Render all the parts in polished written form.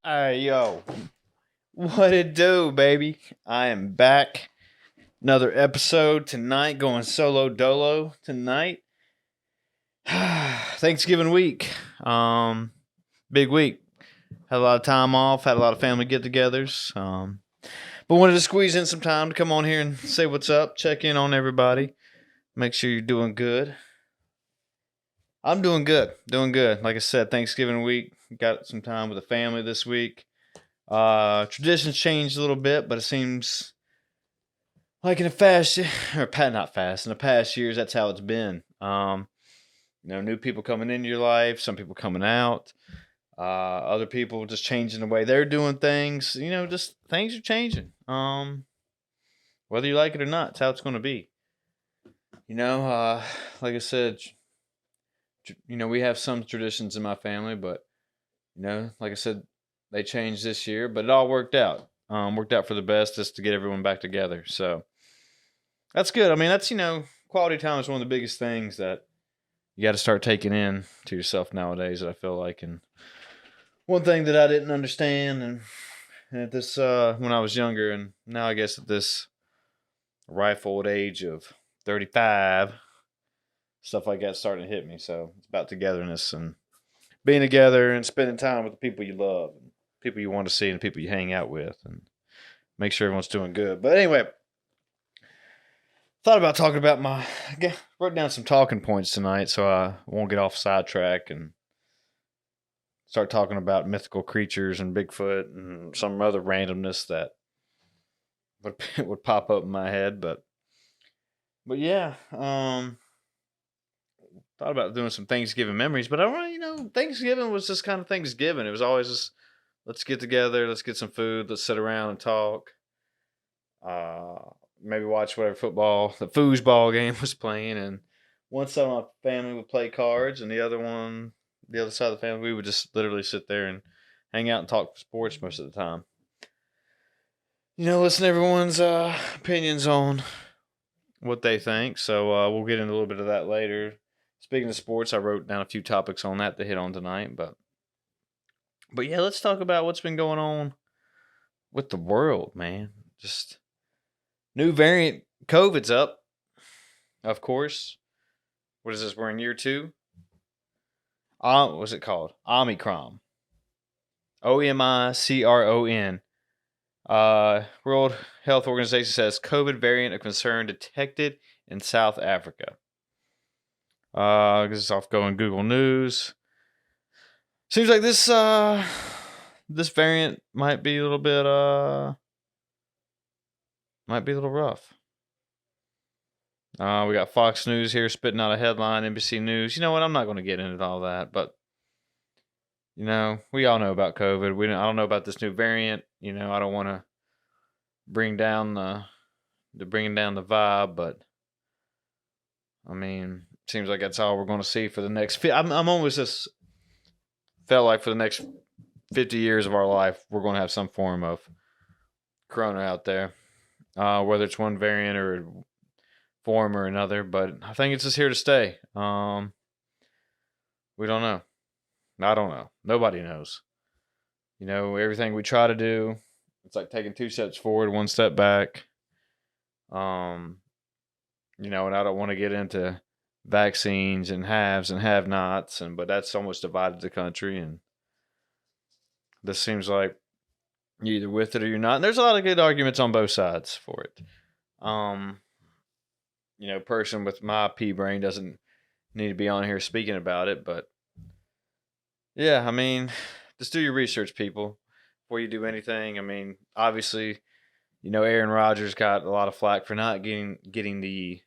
Hey, yo. What it do, baby? I am back. Another episode tonight, going solo dolo tonight. Thanksgiving week. Big week. Had a lot of time off, had a lot of family get togethers. But wanted to squeeze in some time to come on here and say what's up, check in on everybody, make sure you're doing good. I'm doing good, doing good. Like I said, Thanksgiving week, got some time with the family this week. Traditions changed a little bit, but it seems like in the fast, or not fast, in the past years, that's how it's been. New people coming into your life, some people coming out, other people just changing the way they're doing things. Just things are changing. Whether you like it or not, it's how it's going to be. Like I said, we have some traditions in my family, but like I said, they changed this year, but it all worked out. Worked out for the best just to get everyone back together. So that's good. I mean, that's quality time is one of the biggest things that you got to start taking in to yourself nowadays. That I feel like, and one thing that I didn't understand, and at this when I was younger, and now I guess at this ripe old age of 35, stuff like that's starting to hit me. So it's about togetherness and being together and spending time with the people you love, and people you want to see, and people you hang out with, and make sure everyone's doing good. But anyway, thought about talking about wrote down some talking points tonight, so I won't get off sidetrack and start talking about mythical creatures and Bigfoot and some other randomness that would would pop up in my head. But yeah, thought about doing some Thanksgiving memories, but I don't, Thanksgiving was just kind of Thanksgiving. It was always just let's get together, let's get some food, let's sit around and talk. Uh, Maybe watch whatever football the foosball game was playing, and one side of my family would play cards, and the other side of the family, we would just literally sit there and hang out and talk sports most of the time. Listen to everyone's opinions on what they think. So we'll get into a little bit of that later. Speaking of sports, I wrote down a few topics on that to hit on tonight, but yeah, let's talk about what's been going on with the world, man. Just new variant COVID's up, of course. What is this? We're in year two. What's it called? Omicron. Omicron. World Health Organization says COVID variant of concern detected in South Africa. This is off going Google News. Seems like this variant might be a little bit might be a little rough. We got Fox News here spitting out a headline, NBC News. You know what? I'm not going to get into all that, but we all know about COVID. I don't know about this new variant. I don't want to bring down bringing down the vibe, but I mean, seems like that's all we're going to see for the next. I'm almost just felt like for the next 50 years of our life, we're going to have some form of corona out there, whether it's one variant or form or another. But I think it's just here to stay. We don't know. I don't know. Nobody knows. Everything we try to do, it's like taking two steps forward, one step back. And I don't want to get into vaccines and haves and have-nots, but that's almost divided the country, and this seems like you're either with it or you're not. And there's a lot of good arguments on both sides for it. Person with my pea brain doesn't need to be on here speaking about it, but yeah, I mean, just do your research, people, before you do anything. I mean, obviously, Aaron Rodgers got a lot of flack for not getting the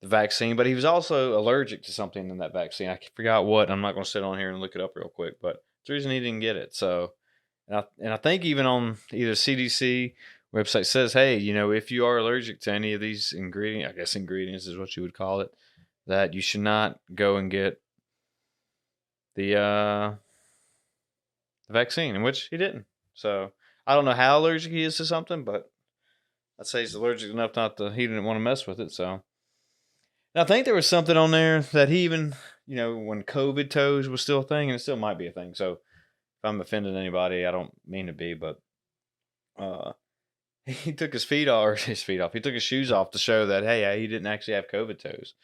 vaccine, but he was also allergic to something in that vaccine. I forgot what. I'm not going to sit on here and look it up real quick, but it's the reason he didn't get it. So, and I think even on either CDC website says, hey, if you are allergic to any of these ingredients, I guess ingredients is what you would call it, that you should not go and get the vaccine, in which he didn't. So I don't know how allergic he is to something, but I'd say he's allergic enough he didn't want to mess with it. So, and I think there was something on there that he even, when COVID toes was still a thing, and it still might be a thing. So if I'm offending anybody, I don't mean to be, but uh, he took his feet off, or his feet off. He took his shoes off to show that hey, he didn't actually have COVID toes.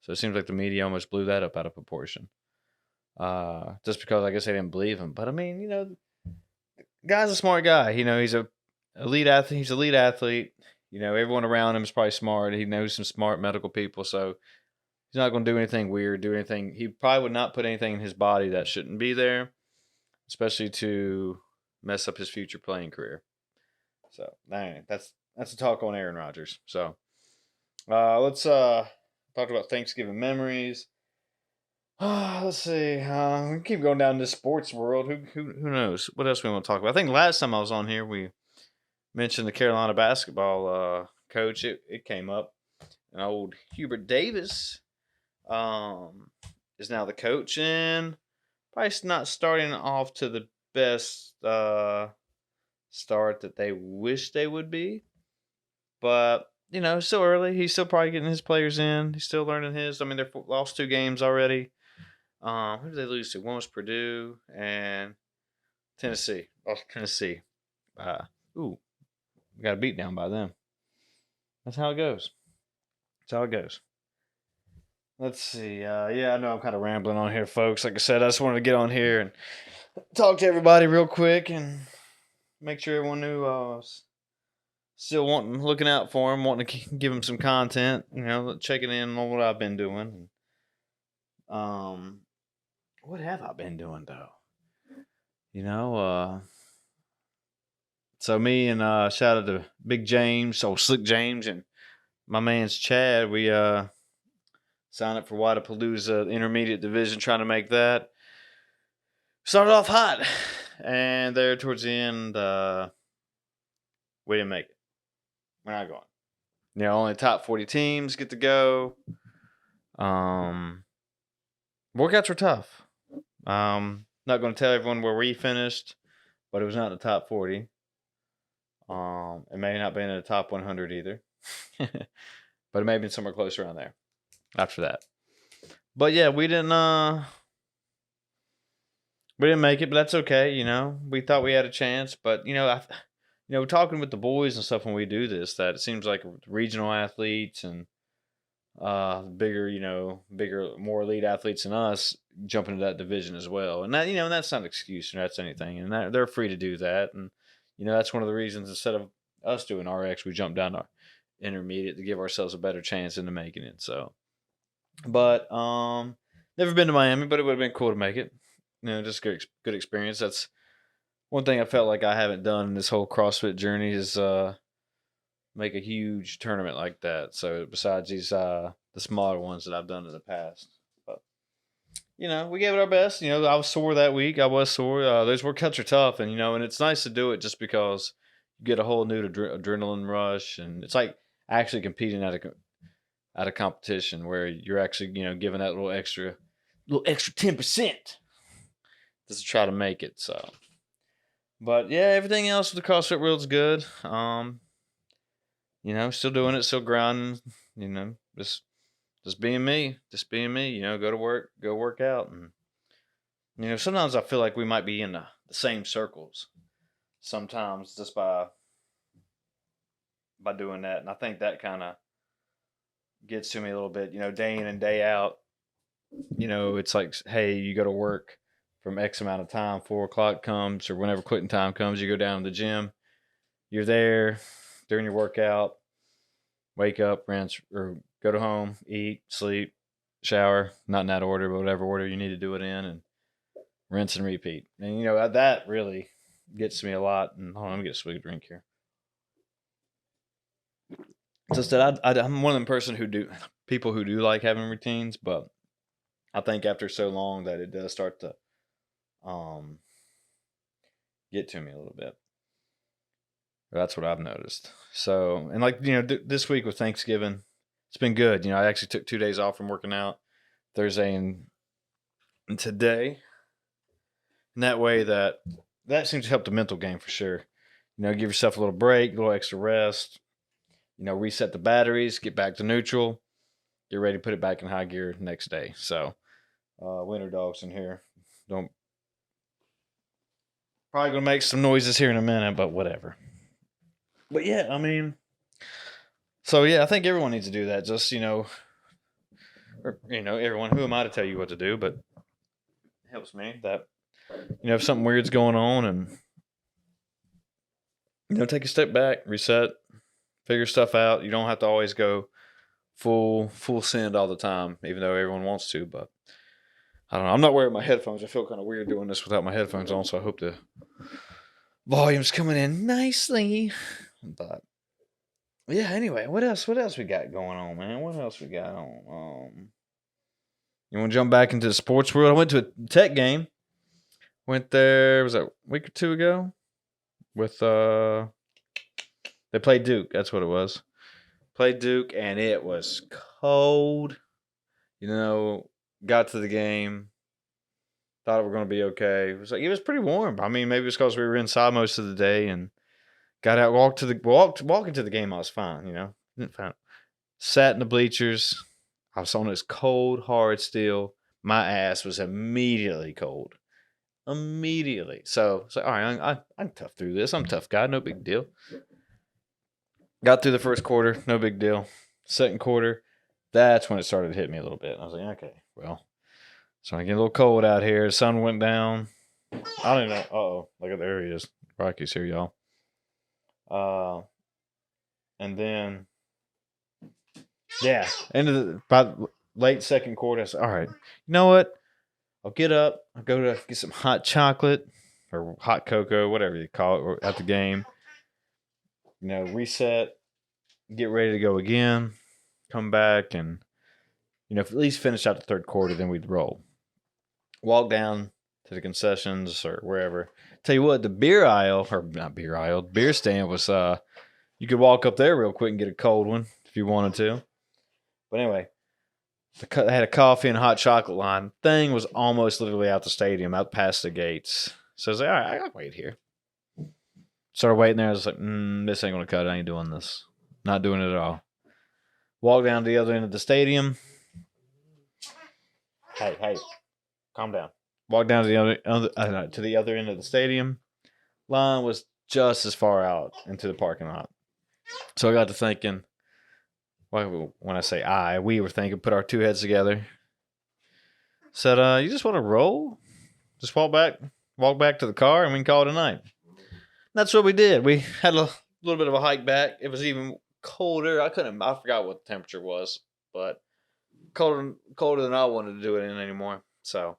So it seems like the media almost blew that up out of proportion. Just because I guess they didn't believe him. But I mean, guy's a smart guy. He's a elite athlete. He's an elite athlete. Everyone around him is probably smart. He knows some smart medical people, so he's not going to do anything weird. Do anything. He probably would not put anything in his body that shouldn't be there, especially to mess up his future playing career. So, that's a talk on Aaron Rodgers. So, let's talk about Thanksgiving memories. Let's see. We can keep going down this sports world. Who knows? What else we want to talk about? I think last time I was on here, we mentioned the Carolina basketball coach. It came up. And old Hubert Davis is now the coach, and probably not starting off to the best start that they wish they would be. But, it's still early. He's still probably getting his players in. He's still learning his. I mean, they've lost 2 games already. Who did they lose to? One was Purdue and Tennessee. Oh, Tennessee. We got a beat down by them. That's how it goes. That's how it goes. Let's see. I know I'm kind of rambling on here, folks. Like I said, I just wanted to get on here and talk to everybody real quick and make sure everyone knew still looking out for him, wanting to give him some content, checking in on what I've been doing. What have I been doing, though? So me and shout out to Big James, Slick James, and my man's Chad. We signed up for Wadapalooza Intermediate Division, trying to make that. Started off hot, and there towards the end, we didn't make it. We're not going. Only top 40 teams get to go. Workouts were tough. Not going to tell everyone where we finished, but it was not in the top 40. It may not be in the top 100 either, but it may have been somewhere close around there after that. But yeah, we didn't make it, but that's okay. We thought we had a chance, but talking with the boys and stuff when we do this, that it seems like regional athletes and bigger, more elite athletes than us jump into that division as well. And that, that's not an excuse or that's anything. And they're free to do that. And, that's one of the reasons instead of us doing RX, we jumped down to intermediate to give ourselves a better chance into making it. So, but, never been to Miami, but it would have been cool to make it. Just good experience. That's one thing I felt like I haven't done in this whole CrossFit journey is, make a huge tournament like that. So besides these the smaller ones that I've done in the past, but we gave it our best. I was sore that week. I was sore. Those workouts are tough, and and it's nice to do it just because you get a whole new adrenaline rush, and it's like actually competing at a competition where you're actually giving that little extra 10% just to try to make it. So, but yeah, everything else with the CrossFit world's good. Still doing it, still grinding, just being me, go to work, go work out. And, sometimes I feel like we might be in the same circles sometimes just by doing that. And I think that kind of gets to me a little bit, day in and day out, it's like, hey, you go to work from X amount of time, 4:00 comes or whenever quitting time comes, you go down to the gym, you're there during your workout, wake up, rinse, or go to home, eat, sleep, shower, not in that order, but whatever order you need to do it in, and rinse and repeat. And, that really gets to me a lot. And hold on, let me get a swig drink here. Just that I'm one of them people who do like having routines, but I think after so long that it does start to get to me a little bit. That's what I've noticed. So, and like, this week with Thanksgiving, it's been good. I actually took 2 days off from working out, Thursday and today. And that way that seems to help the mental game for sure. Give yourself a little break, a little extra rest, reset the batteries, get back to neutral, get ready to put it back in high gear next day. So, winter dogs in here. Don't Probably gonna make some noises here in a minute, but whatever. But yeah, I mean, so yeah, I think everyone needs to do that. Just or everyone. Who am I to tell you what to do? But it helps me that if something weird's going on, and take a step back, reset, figure stuff out. You don't have to always go full send all the time, even though everyone wants to. But I don't know. I'm not wearing my headphones. I feel kind of weird doing this without my headphones on, so I hope the volume's coming in nicely. But yeah, anyway, what else we got going on, man? What else we got on? You want to jump back into the sports world? I went to a Tech game. Went there, was that a week or two ago? With they played Duke. That's what it was. Played Duke, and it was cold. Got to the game. Thought it were going to be okay. It was pretty warm. I mean, maybe it's because we were inside most of the day and got out, walking to the game. I was fine. Didn't find. Sat in the bleachers. I was on this cold, hard steel. My ass was immediately cold. Immediately. So it's like, all right, I'm tough through this. I'm a tough guy. No big deal. Got through the first quarter. No big deal. Second quarter, that's when it started to hit me a little bit. I was like, okay, well, so I get a little cold out here. The sun went down. I don't even know. Uh-oh. Look at there he is. Rocky's here, y'all. And then, yeah, by late second quarter, I said, all right, you know what? I'll get up. I'll go to get some hot chocolate or hot cocoa, whatever you call it, at the game. Reset, get ready to go again, come back, and, at least finish out the third quarter, then we'd roll. Walk down to the concessions or wherever. Tell you what, the beer stand was, you could walk up there real quick and get a cold one if you wanted to. But anyway, they had a coffee and hot chocolate line. Thing was almost literally out the stadium, out past the gates. So I was like, all right, I got to wait here. Started waiting there. I was like, this ain't going to cut it. I ain't doing this. Not doing it at all. Walk down to the other end of the stadium. Hey, calm down. Walk down to the other end of the stadium. Line was just as far out into the parking lot. So I got to thinking, when I say we were thinking, put our two heads together. Said, you just want to roll? Just walk back to the car, and we can call it a night. That's what we did. We had a little bit of a hike back. It was even colder. I forgot what the temperature was, but colder than I wanted to do it in anymore. So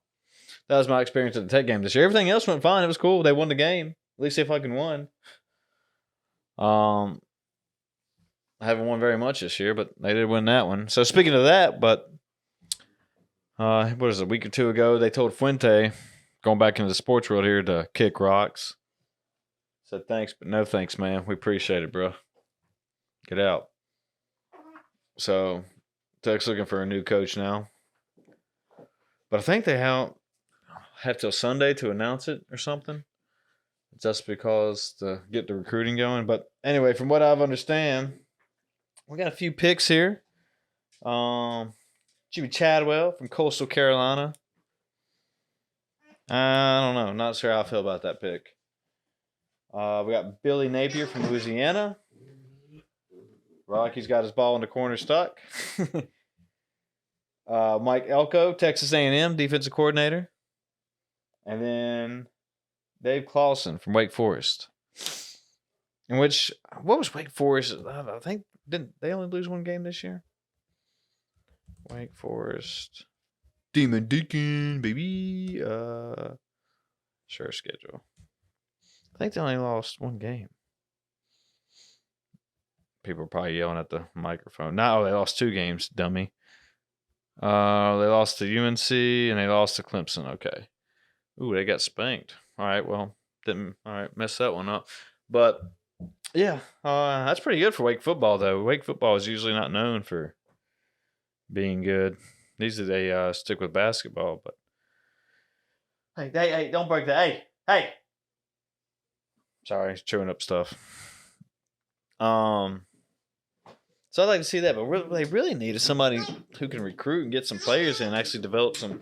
that was my experience at the Tech game this year. Everything else went fine. It was cool. They won the game. At least they fucking won. I haven't won very much this year, but they did win that one. So speaking of that, but what was it, a week or two ago, they told Fuente, going back into the sports world here, to kick rocks. Said thanks, but no thanks, man. We appreciate it, bro. Get out. So Tech's looking for a new coach now. But I think they have till Sunday to announce it or something. Just because to get the recruiting going. But anyway, from what I've understand, we got a few picks here. Jimmy Chadwell from Coastal Carolina. I don't know. Not sure how I feel about that pick. We got Billy Napier from Louisiana. Rocky's got his ball in the corner stuck. Mike Elko, Texas A&M defensive coordinator. And then Dave Clawson from Wake Forest. What was Wake Forest? I think, didn't they only lose one game this year? Wake Forest. Demon Deacon, baby. Sure schedule. I think they only lost one game. People are probably yelling at the microphone. No, they lost 2 games, dummy. They lost to UNC and they lost to Clemson. Okay. Ooh, they got spanked. All right, well, mess that one up. But yeah, that's pretty good for Wake football, though. Wake football is usually not known for being good. Usually they stick with basketball, but hey, don't break that. Hey. Sorry, chewing up stuff. So I'd like to see that, but they really needed somebody who can recruit and get some players and actually develop some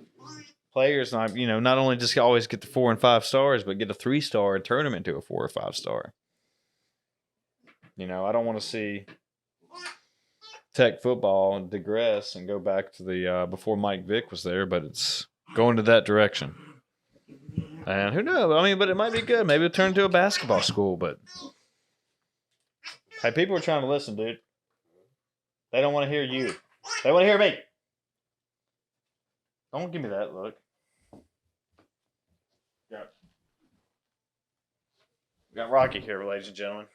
players, not not only just always get the 4 and 5 stars, but get a 3-star and turn them into a 4 or 5-star. I don't want to see Tech football digress and go back to the before Mike Vick was there, but it's going to that direction. And who knows? I mean, but it might be good. Maybe it'll turn into a basketball school. But hey, people are trying to listen, dude. They don't want to hear you. They want to hear me. Don't give me that look. We got Rocky here, ladies and gentlemen.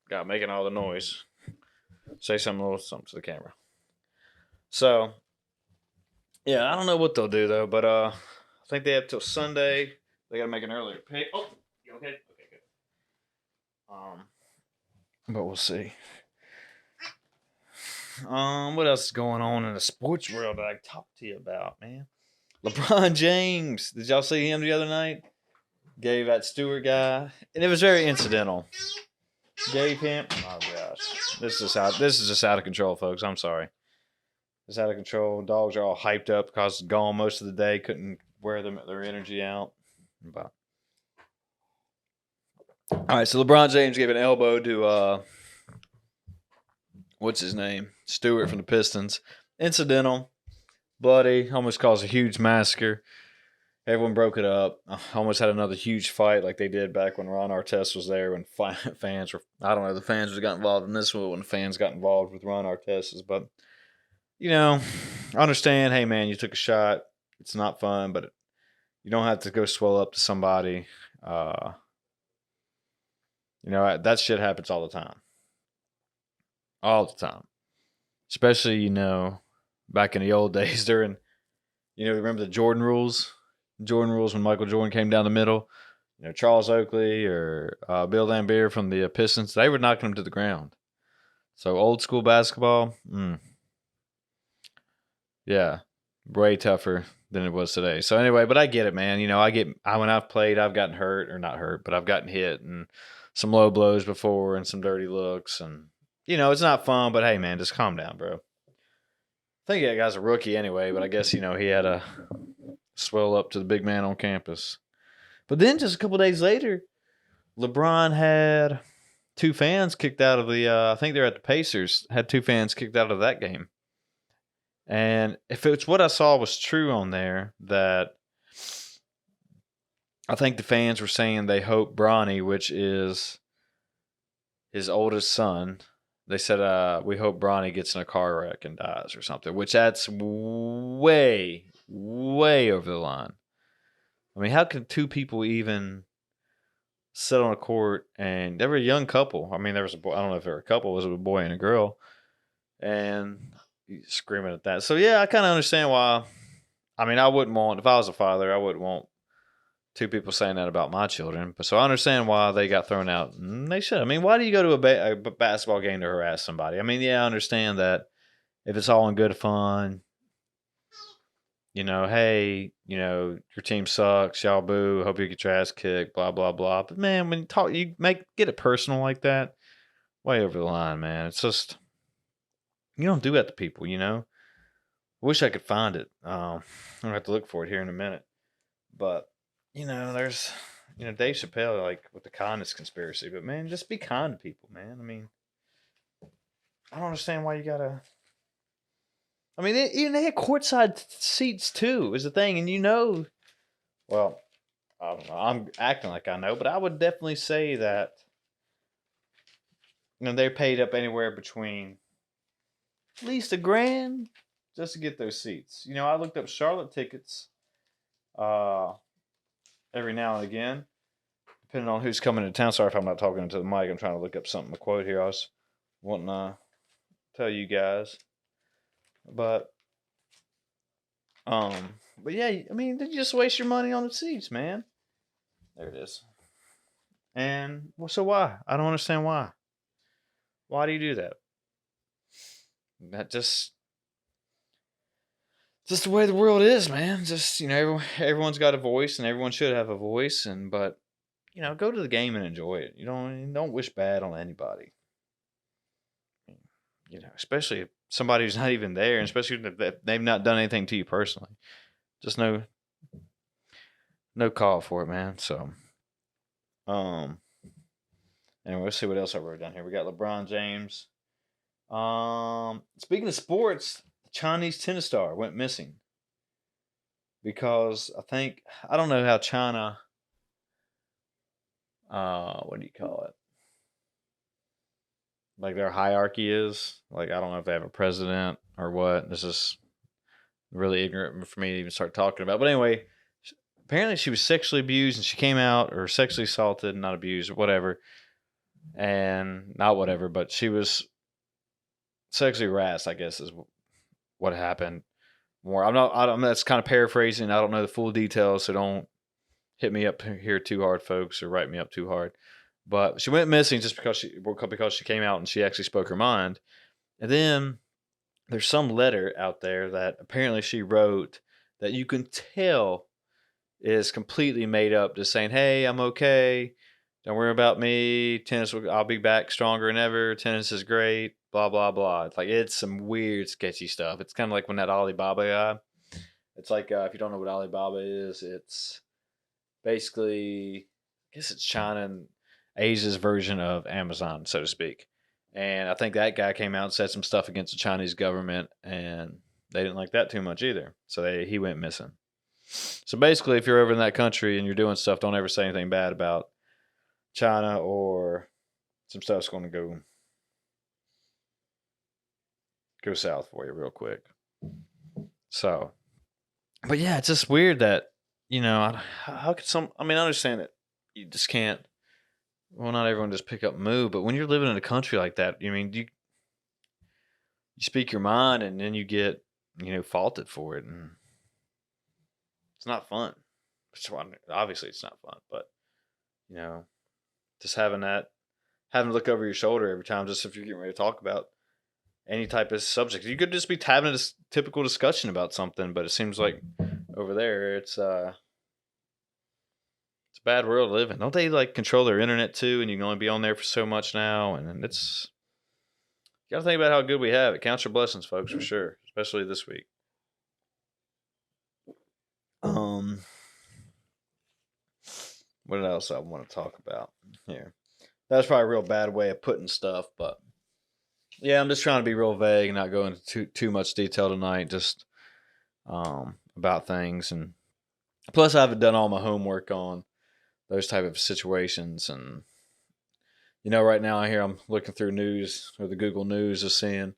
Got making all the noise. Say something to the camera. So, yeah, I don't know what they'll do though, but I think they have till Sunday. They got to make an earlier pick. Oh, you okay? Okay, good. But we'll see. What else is going on in the sports world that I can talk to you about, man? LeBron James. Did y'all see him the other night? Gave that Stewart guy, and it was very incidental. Gave him. Oh gosh, this is just out of control, folks. I'm sorry. It's out of control. Dogs are all hyped up because it's gone most of the day. Couldn't wear their energy out. But all right, so LeBron James gave an elbow to what's his name? Stewart from the Pistons. Incidental, bloody, almost caused a huge massacre. Everyone broke it up. Almost had another huge fight like they did back when Ron Artest was there when fans were, I don't know, the fans would have got involved in this one when the fans got involved with Ron Artest's. But, I understand, hey, man, you took a shot. It's not fun, but you don't have to go swell up to somebody. That shit happens all the time. All the time. Especially, back in the old days during, remember the Jordan rules? Jordan rules when Michael Jordan came down the middle. Charles Oakley or Bill Laimbeer from the Pistons, they were knocking him to the ground. So old school basketball, yeah, way tougher than it was today. So anyway, but I get it, man. When I've played, I've gotten hurt, or not hurt, but I've gotten hit and some low blows before and some dirty looks. And, it's not fun, but hey, man, just calm down, bro. I think that guy's a rookie anyway, but I guess, he had a swell up to the big man on campus. But then just a couple days later, LeBron had 2 fans kicked out of the, I think they're at the Pacers, had 2 fans kicked out of that game. And if it's what I saw was true on there, that I think the fans were saying they hope Bronny, which is his oldest son, they said, we hope Bronny gets in a car wreck and dies or something, which that's way, way over the line. I mean, how can 2 people even sit on a court, and they were a young couple. I mean, there was a boy, I don't know if they were a couple, was it a boy and a girl, and screaming at that. So, yeah, I kind of understand why. I mean, I wouldn't want, if I was a father, I wouldn't want 2 people saying that about my children. But so I understand why they got thrown out. And they should. I mean, why do you go to a basketball game to harass somebody? I mean, yeah, I understand that if it's all in good fun, hey, your team sucks, y'all boo, hope you get your ass kicked, blah, blah, blah. But man, when you get it personal like that, way over the line, man. It's just, you don't do that to people, I wish I could find it. I'm going to have to look for it here in a minute. But, there's, Dave Chappelle, like, with the kindness conspiracy. But, man, just be kind to people, man. I mean, I don't understand why you got to. I mean, they had courtside seats, too, is the thing. And well, I don't know. I'm acting like I know. But I would definitely say that, they paid up anywhere between at least $1,000 just to get those seats. I looked up Charlotte tickets every now and again, depending on who's coming to town. Sorry if I'm not talking into the mic. I'm trying to look up something to quote here. I was wanting to tell you guys. But yeah, I mean, you just waste your money on the seats, man. There it is. And so why? I don't understand why. Why do you do that? That just the way the world is, man. Just, everyone's got a voice, and everyone should have a voice. But go to the game and enjoy it. You don't wish bad on anybody. Especially if somebody who's not even there, and especially if they've not done anything to you personally. Just know no call for it, man. So, um, anyway, let's see what else I wrote down here. We got LeBron James. Speaking of sports, the Chinese tennis star went missing because I don't know how China, what do you call it? Like their hierarchy is. Like I don't know if they have a president or what. This is really ignorant for me to even start talking about. But anyway, apparently she was sexually abused and she came out, or sexually assaulted, not abused or whatever, and not whatever, but she was sexually harassed, I guess is what happened. More, I'm that's kind of paraphrasing. I don't know the full details, so don't hit me up here too hard, folks, or write me up too hard. But she went missing just because she came out and she actually spoke her mind. And then there's some letter out there that apparently she wrote that you can tell is completely made up, just saying, "Hey, I'm okay. Don't worry about me. I'll be back stronger than ever. Tennis is great. Blah blah blah." It's some weird, sketchy stuff. It's kind of like when that Alibaba guy. It's like if you don't know what Alibaba is, it's basically, I guess it's China and Asia's version of Amazon, so to speak. And I think that guy came out and said some stuff against the Chinese government, and they didn't like that too much either. So he went missing. So basically, if you're over in that country and you're doing stuff, don't ever say anything bad about China, or some stuff's going to go south for you real quick. So, but yeah, it's just weird that how could I understand that you just can't. Well, not everyone just pick up and move, but when you're living in a country like that, you speak your mind and then you get faulted for it, and it's not fun. Obviously, it's not fun, but you know, just having to look over your shoulder every time, just if you're getting ready to talk about any type of subject, you could just be having a typical discussion about something, but it seems like over there it's a bad world to live in. Don't they like control their internet too, and you can only be on there for so much now, and it's you gotta think about how good we have it. Count your blessings, folks, for sure, especially this week. Um, what else I want to talk about here? That's probably a real bad way of putting stuff, but yeah, I'm just trying to be real vague and not go into too much detail tonight. Just about things, and plus I haven't done all my homework on those type of situations. And right now here I'm looking through news or the Google News, is seeing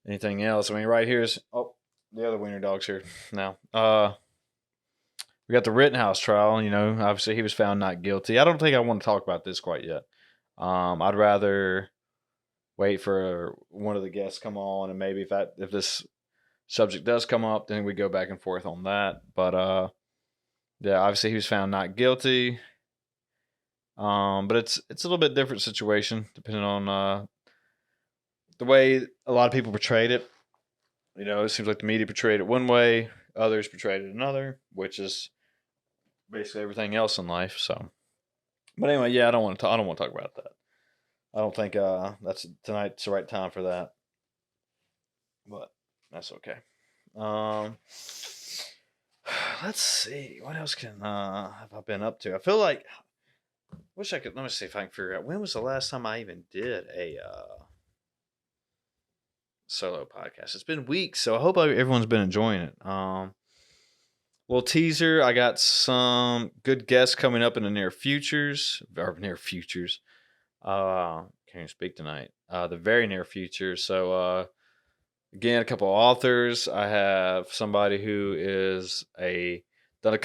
anything else. I mean, right here's the other wiener dog's here now. We got the Rittenhouse trial. Obviously he was found not guilty. I don't think I want to talk about this quite yet. I'd rather wait for one of the guests come on, and maybe if this subject does come up, then we go back and forth on that. But yeah, obviously he was found not guilty. But it's a little bit different situation depending on the way a lot of people portrayed it. It seems like the media portrayed it one way, others portrayed it another, which is basically everything else in life. So, but anyway, yeah, I don't want to talk about that. I don't think that's tonight's the right time for that. But that's okay. Let's see what else have I been up to. I feel like wish I could. Let me see if I can figure out when was the last time I even did a solo podcast. It's been weeks, so I hope everyone's been enjoying it. Little teaser. I got some good guests coming up in the near futures. Can't even speak tonight. The very near future. So again, a couple of authors. I have somebody who is done a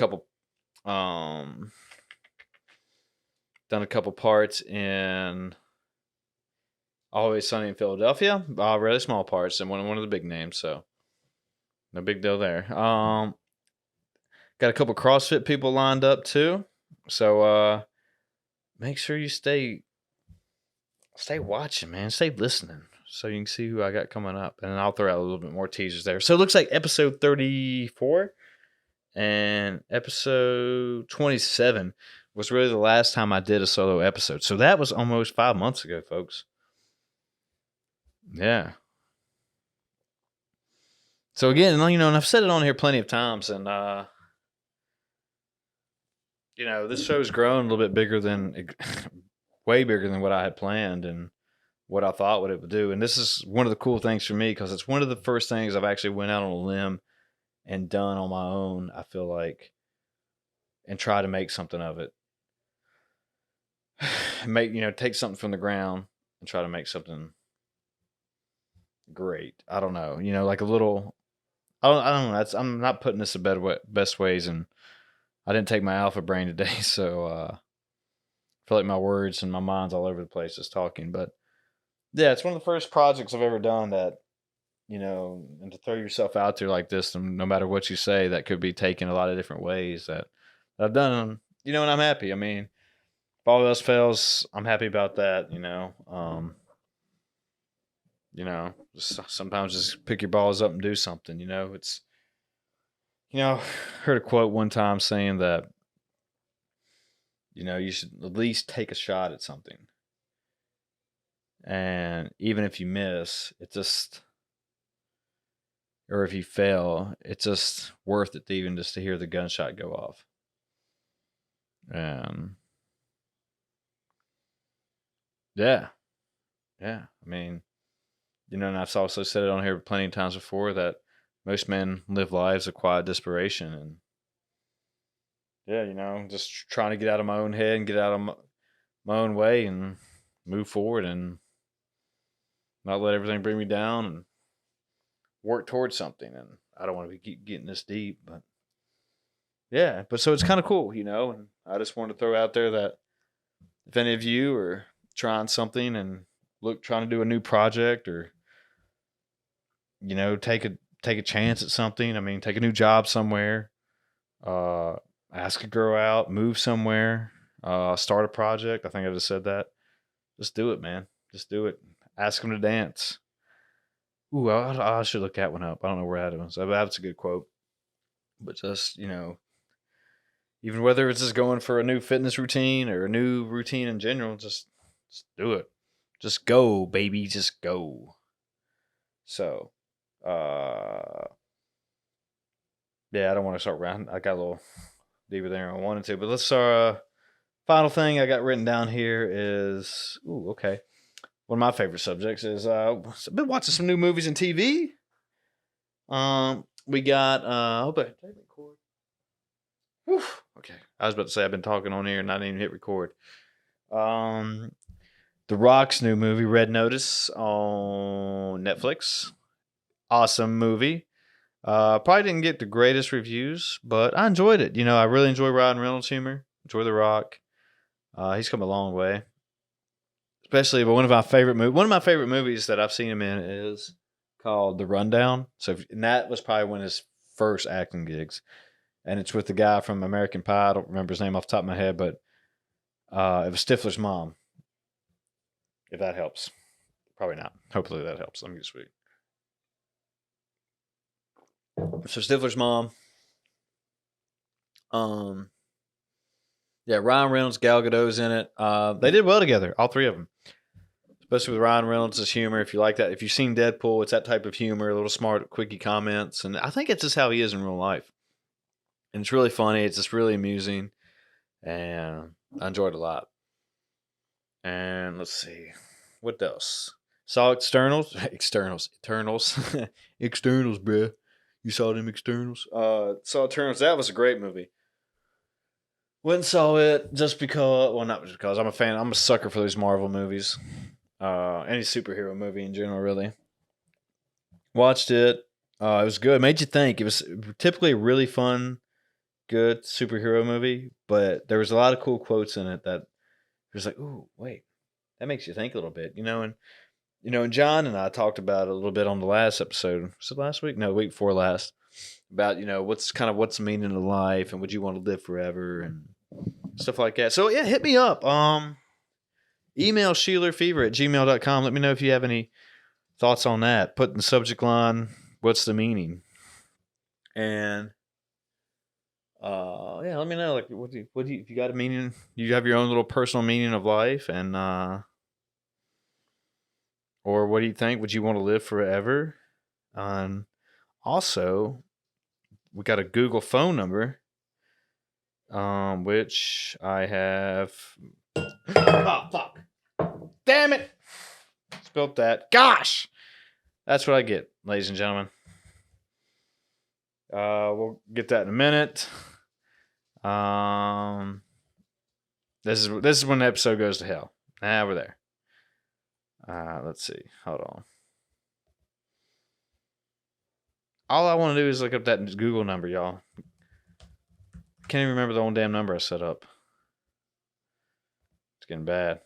couple parts in Always Sunny in Philadelphia. Really small parts, and one of the big names, so no big deal there. Got a couple CrossFit people lined up too, so make sure you stay watching, man. Stay listening, so you can see who I got coming up, and I'll throw out a little bit more teasers there. So it looks like episode 34 and episode 27 was really the last time I did a solo episode. So that was almost 5 months ago, folks. Yeah. So again, and I've said it on here plenty of times, and this show's grown a little bit bigger than, way bigger than what I had planned and what I thought what it would do. And this is one of the cool things for me because it's one of the first things I've actually went out on a limb and done on my own. I feel like, and try to make something of it. Take something from the ground and try to make something great. I don't know, like a little. I don't know. I'm not putting this in best ways, and I didn't take my alpha brain today, so I feel like my words and my mind's all over the place just talking. But yeah, it's one of the first projects I've ever done that, and to throw yourself out there like this, and no matter what you say, that could be taken a lot of different ways that I've done, and I'm happy. I mean, if all else fails, I'm happy about that, just sometimes just pick your balls up and do something, it's, heard a quote one time saying that, you should at least take a shot at something. And even if you miss, or if you fail, it's just worth it even just to hear the gunshot go off. Yeah. Yeah. I mean, and I've also said it on here plenty of times before that most men live lives of quiet desperation. And yeah, just trying to get out of my own head and get out of my own way and move forward and not let everything bring me down and work towards something. And I don't want to keep getting this deep, but yeah, but so it's kind of cool, and I just wanted to throw out there that if any of you are trying something and trying to do a new project or, take a chance at something. I mean, take a new job somewhere, ask a girl out, move somewhere, start a project. I think I just said that. Just do it, man. Just do it. Ask them to dance. Ooh, I should look that one up. I don't know where that is. That's a good quote. But just, even whether it's just going for a new fitness routine or a new routine in general, just do it. Just go, baby. Just go. So, yeah, I don't want to start round. I got a little deeper there than I wanted to, but let's final thing I got written down here is okay. One of my favorite subjects is I've been watching some new movies and TV. We got did I record? Whew, okay. I was about to say I've been talking on here and I didn't even hit record. The Rock's new movie, Red Notice, on Netflix. Awesome movie. Probably didn't get the greatest reviews, but I enjoyed it. I really enjoy Ryan Reynolds' humor. Enjoy The Rock. He's come a long way. Especially, but one of my favorite movies that I've seen him in is called The Rundown. And that was probably one of his first acting gigs, and it's with the guy from American Pie. I don't remember his name off the top of my head, but it was Stifler's mom. If that helps, probably not. Hopefully that helps. Let me just read. So Stifler's mom. Yeah, Ryan Reynolds, Gal Gadot's in it. They did well together, all three of them. Especially with Ryan Reynolds' humor. If you like that, if you've seen Deadpool, it's that type of humor, a little smart, quickie comments. And I think it's just how he is in real life. And it's really funny. It's just really amusing. And I enjoyed it a lot. And let's see. What else? Saw Externals. Externals, bruh. You saw them Externals? Saw Eternals. That was a great movie. Went and saw it just because, well, not just because. I'm a fan. I'm a sucker for those Marvel movies. Any superhero movie in general, really. Watched it. It was good. Made you think. It was typically a really fun, good superhero movie, but there was a lot of cool quotes in it that was like, ooh, wait, that makes you think a little bit, and John and I talked about it a little bit on the last episode. Was it last week? No, the week before last. About, what's the meaning of life and would you want to live forever and stuff like that. So yeah, hit me up. Email ShelerFever@gmail.com. Let me know if you have any thoughts on that. Put in the subject line, what's the meaning? And yeah, let me know. Like, what do you, if you got a meaning? You have your own little personal meaning of life, and or what do you think? Would you want to live forever? Also, we got a Google phone number. which I have. Oh fuck! Damn it! Spilt that. Gosh, that's what I get, ladies and gentlemen. We'll get that in a minute. This is when the episode goes to hell. We're there. Let's see. Hold on. All I want to do is look up that Google number, y'all. Can't even remember the old damn number I set up. It's getting bad.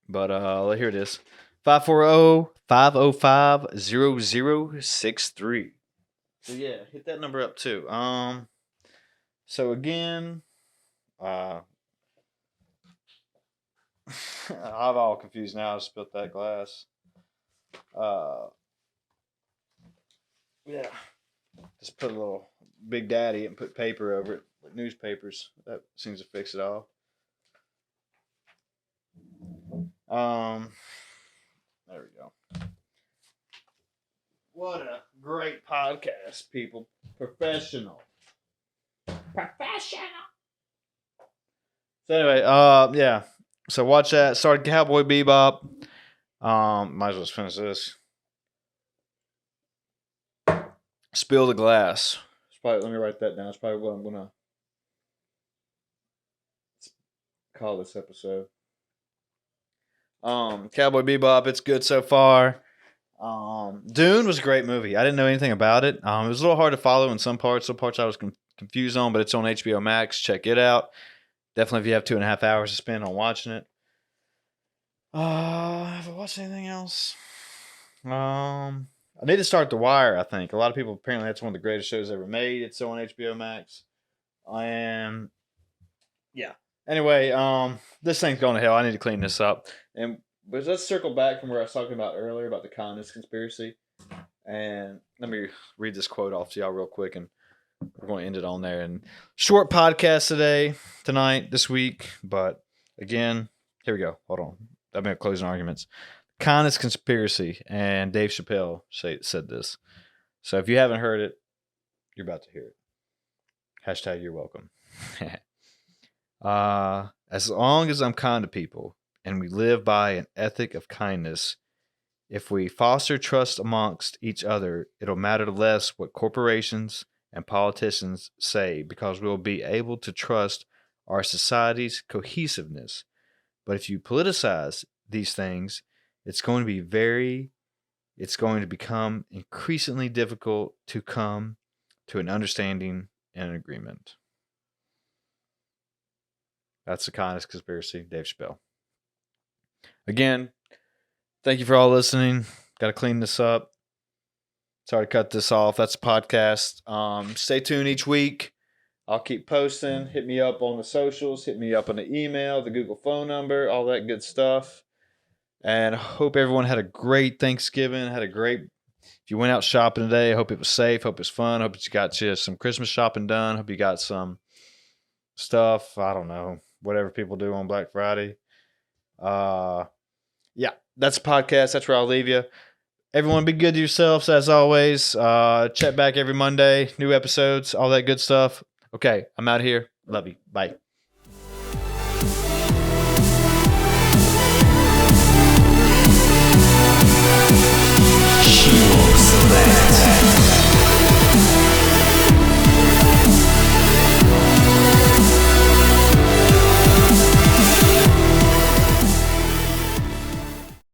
But here it is. 540-505-0063. So yeah, hit that number up too. So again, I'm all confused now. I spilled that glass. Yeah. Just put a little Big Daddy and put paper over it, like newspapers. That seems to fix it all. There we go. What a great podcast, people. Professional. So anyway, yeah. So watch that. Started Cowboy Bebop. Might as well just finish this. Spill the glass. Let me write that down. That's probably what I'm gonna call this episode. Cowboy Bebop. It's good so far. Dune was a great movie. I didn't know anything about it. It was a little hard to follow in some parts. Some parts I was confused on, but it's on HBO Max. Check it out. Definitely if you have 2.5 hours to spend on watching it. Have I watched anything else? I need to start The Wire, I think. A lot of people, apparently that's one of the greatest shows ever made. It's on HBO Max. And yeah. Anyway, this thing's going to hell. I need to clean this up. But let's circle back from where I was talking about earlier about the kindness conspiracy. And let me read this quote off to y'all real quick, and we're going to end it on there. And short podcast tonight, this week. But again, here we go. Hold on. I've been closing arguments. Kindness conspiracy, and Dave Chappelle said this. So if you haven't heard it, you're about to hear it. Hashtag you're welcome. As long as I'm kind to people and we live by an ethic of kindness, if we foster trust amongst each other, it'll matter less what corporations and politicians say, because we'll be able to trust our society's cohesiveness. But if you politicize these things, it's going to become increasingly difficult to come to an understanding and an agreement. That's the kindness conspiracy, Dave Chappelle. Again, thank you for all listening. Got to clean this up. Sorry to cut this off. That's the podcast. Stay tuned each week. I'll keep posting. Hit me up on the socials. Hit me up on the email, the Google phone number, all that good stuff. And I hope everyone had a great Thanksgiving. If you went out shopping today, I hope it was safe. Hope it was fun. Hope you got some Christmas shopping done. Hope you got some stuff. I don't know. Whatever people do on Black Friday. Yeah, that's a podcast. That's where I'll leave you. Everyone be good to yourselves as always. Check back every Monday. New episodes. All that good stuff. Okay, I'm out of here. Love you. Bye.